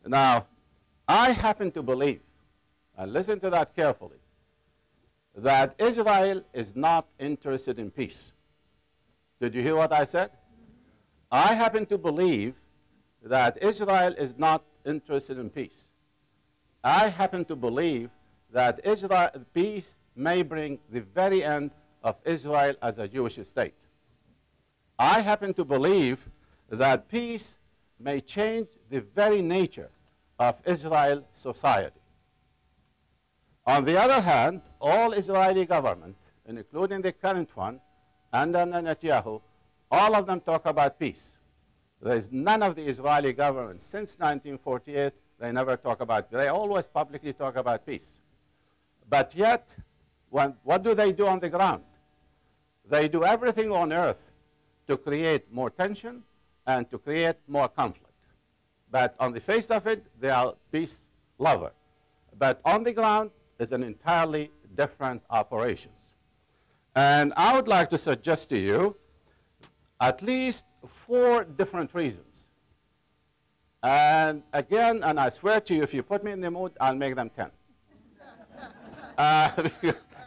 Now, I happen to believe, and listen to that carefully, that Israel is not interested in peace. Did you hear what I said? I happen to believe that Israel is not interested in peace. I happen to believe that peace may bring the very end of Israel as a Jewish state. I happen to believe that peace may change the very nature of Israel society. On the other hand, all Israeli government, including the current one, and Netanyahu, all of them talk about peace. There is none of the Israeli government since 1948, they never talk about, they always publicly talk about peace. But yet, what do they do on the ground? They do everything on earth to create more tension and to create more conflict. But on the face of it, they are peace lovers. But on the ground, is an entirely different operations. And I would like to suggest to you at least 4 different reasons. And again, and I swear to you, if you put me in the mood, I'll make them 10.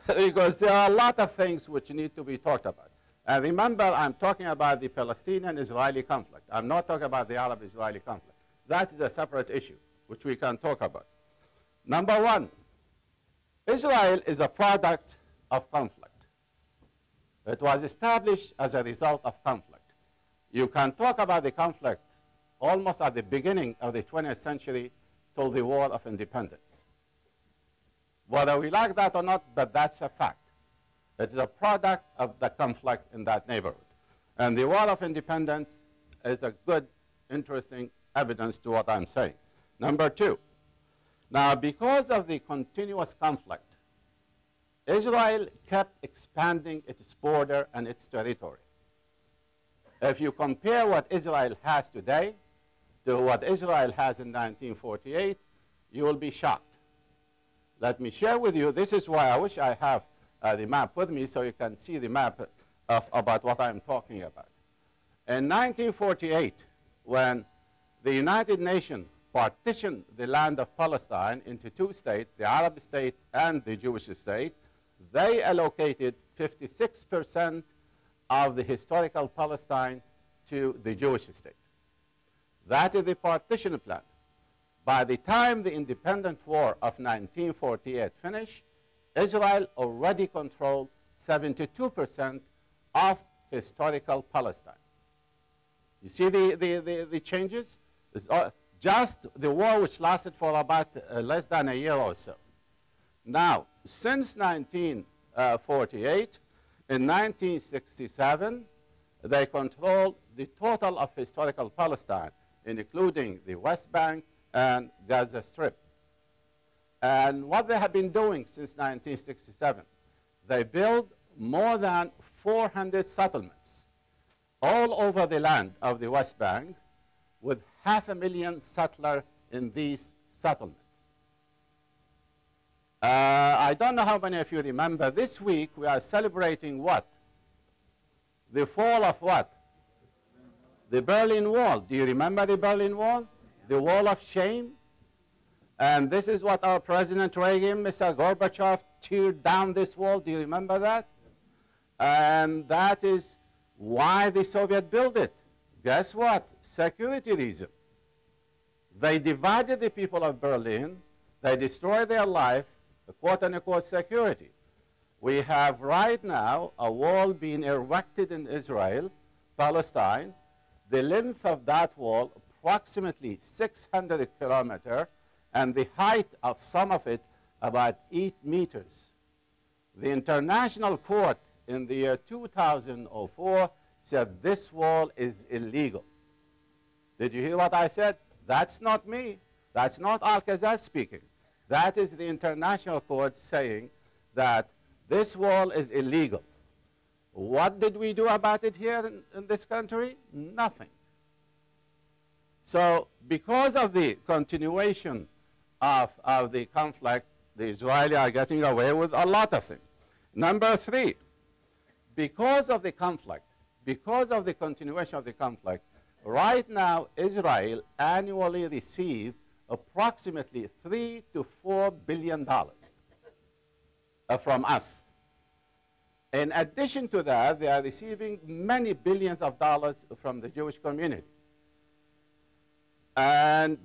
Because there are a lot of things which need to be talked about. And remember, I'm talking about the Palestinian-Israeli conflict. I'm not talking about the Arab-Israeli conflict. That is a separate issue, which we can talk about. Number 1, Israel is a product of conflict. It was established as a result of conflict. You can talk about the conflict almost at the beginning of the 20th century till the War of Independence. Whether we like that or not, but that's a fact. It is a product of the conflict in that neighborhood. And the War of Independence is a good, interesting evidence to what I'm saying. Number 2, now because of the continuous conflict, Israel kept expanding its border and its territory. If you compare what Israel has today to what Israel has in 1948, you will be shocked. Let me share with you, this is why I wish I have the map with me so you can see the map about what I'm talking about. In 1948, when the United Nations partitioned the land of Palestine into 2 states, the Arab state and the Jewish state, they allocated 56% of the historical Palestine to the Jewish state. That is the partition plan. By the time the independent war of 1948 finished, Israel already controlled 72% of historical Palestine. You see the changes? Just the war which lasted for about less than a year or so. Now, since 1948, in 1967, they controlled the total of historical Palestine, including the West Bank and Gaza Strip. And what they have been doing since 1967, they built more than 400 settlements all over the land of the West Bank, with 500,000 settlers in these settlements. I don't know how many of you remember, this week we are celebrating what? The fall of what? The Berlin Wall. Do you remember the Berlin Wall? The wall of shame? And this is what our President Reagan, Mr. Gorbachev, teared down this wall. Do you remember that? And that is why the Soviet built it. Guess what? Security reason. They divided the people of Berlin. They destroyed their life, quote-unquote security. We have right now a wall being erected in Israel, Palestine. The length of that wall, approximately 600 kilometers, and the height of some of it, about 8 meters. The International Court in the year 2004 said this wall is illegal. Did you hear what I said? That's not me. That's not Al-Qazzaz speaking. That is the International Court saying that this wall is illegal. What did we do about it here in this country? Nothing. So because of the continuation of the conflict, the Israelis are getting away with a lot of things. Number 3, because of the conflict, because of the continuation of the conflict, right now Israel annually receives approximately $3 to $4 billion from us. In addition to that, they are receiving many billions of dollars from the Jewish community. And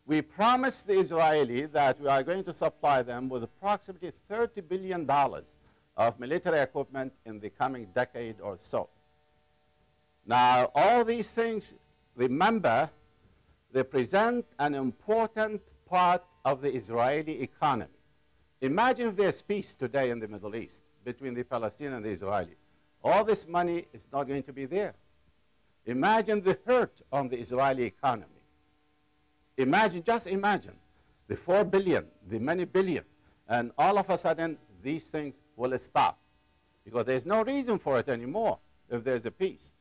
we promised the Israeli that we are going to supply them with approximately $30 billion of military equipment in the coming decade or so. Now, all these things, remember, they present an important part of the Israeli economy. Imagine if there's peace today in the Middle East between the Palestinian and the Israeli. All this money is not going to be there. Imagine the hurt on the Israeli economy. Imagine, just imagine, the 4 billion, the many billion, and all of a sudden these things will stop because there's no reason for it anymore if there's a peace.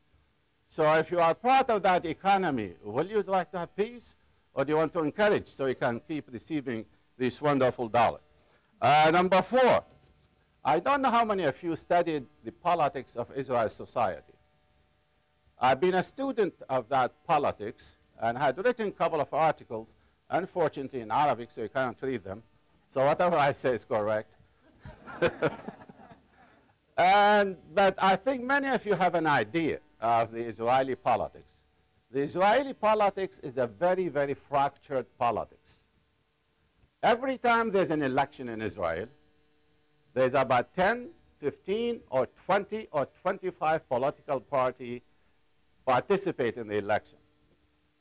So if you are part of that economy, will you like to have peace, or do you want to encourage so you can keep receiving this wonderful dollar? Number 4, I don't know how many of you studied the politics of Israel's society. I've been a student of that politics and had written a couple of articles, unfortunately in Arabic, so you cannot read them. So whatever I say is correct. But I think many of you have an idea of the Israeli politics. The Israeli politics is a very, very fractured politics. Every time there's an election in Israel, there's about 10, 15, or 20, or 25 political parties participate in the election.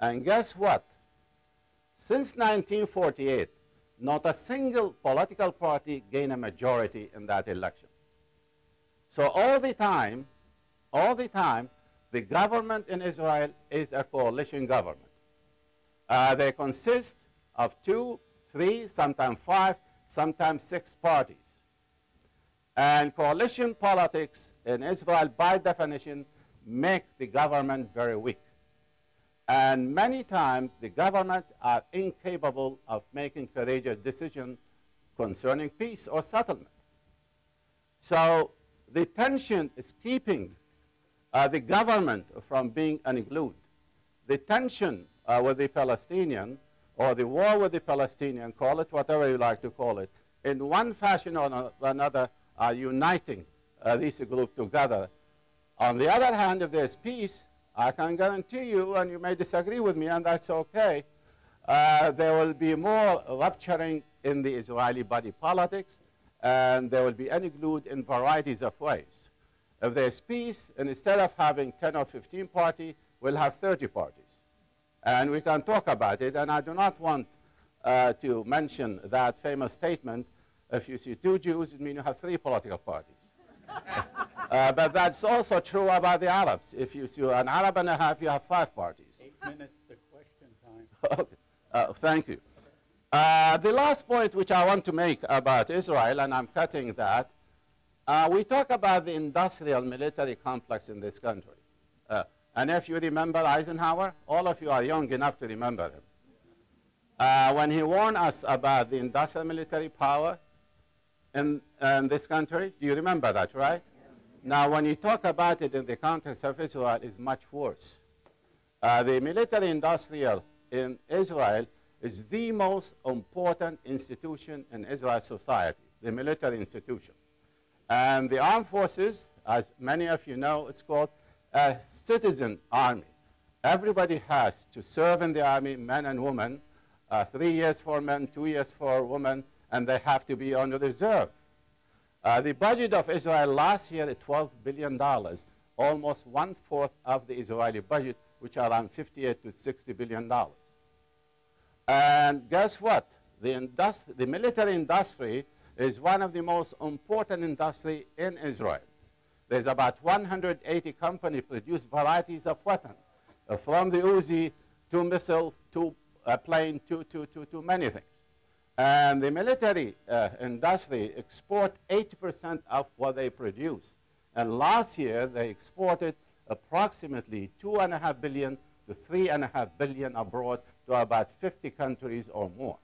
And guess what? Since 1948, not a single political party gained a majority in that election. So all the time, the government in Israel is a coalition government. They consist of 2, 3, sometimes 5, sometimes 6 parties. And coalition politics in Israel, by definition, make the government very weak. And many times, the government are incapable of making courageous decisions concerning peace or settlement. So the tension is keeping the government from being unglued. The tension with the Palestinian, or the war with the Palestinian, call it whatever you like to call it, in one fashion or another are uniting these groups together. On the other hand, if there's peace, I can guarantee you, and you may disagree with me, and that's okay, there will be more rupturing in the Israeli body politics, and they will be unglued in varieties of ways. If there's peace, and instead of having 10 or 15 parties, we'll have 30 parties. And we can talk about it, and I do not want to mention that famous statement, if you see 2 Jews, it means you have 3 political parties. But that's also true about the Arabs. If you see an Arab and a half, you have 5 parties. 8 minutes to question time. Okay. Thank you. The last point which I want to make about Israel, and I'm cutting that, we talk about the industrial military complex in this country. And if you remember Eisenhower, all of you are young enough to remember him. When he warned us about the industrial military power in this country, do you remember that, right? Now, when you talk about it in the context of Israel, it's much worse. The military industrial in Israel is the most important institution in Israel's society, the military institution. And the armed forces, as many of you know, it's called a citizen army. Everybody has to serve in the army, men and women, 3 years for men, 2 years for women, and they have to be on reserve. The budget of Israel last year is $12 billion, almost 1/4 of the Israeli budget, which are around $58 to $60 billion. And guess what? The military industry is one of the most important industries in Israel. There's about 180 companies produce varieties of weapons, from the Uzi to missile to a plane to many things. And the military industry export 80% of what they produce. And last year, they exported approximately $2.5 billion to $3.5 billion abroad to about 50 countries or more.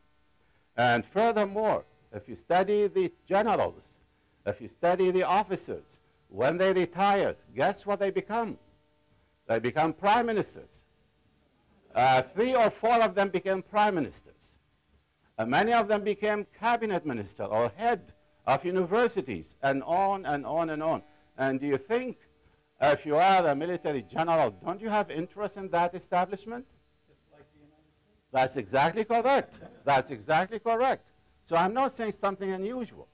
And furthermore, if you study the generals, if you study the officers, when they retire, guess what they become? They become prime ministers. 3 or 4 of them became prime ministers. Many of them became cabinet minister or head of universities, and on and on and on. And do you think, if you are a military general, don't you have interest in that establishment? Just like the United States. That's exactly correct. That's exactly correct. So I'm not saying something unusual.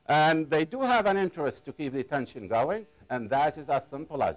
And they do have an interest to keep the tension going, and that is as simple as that.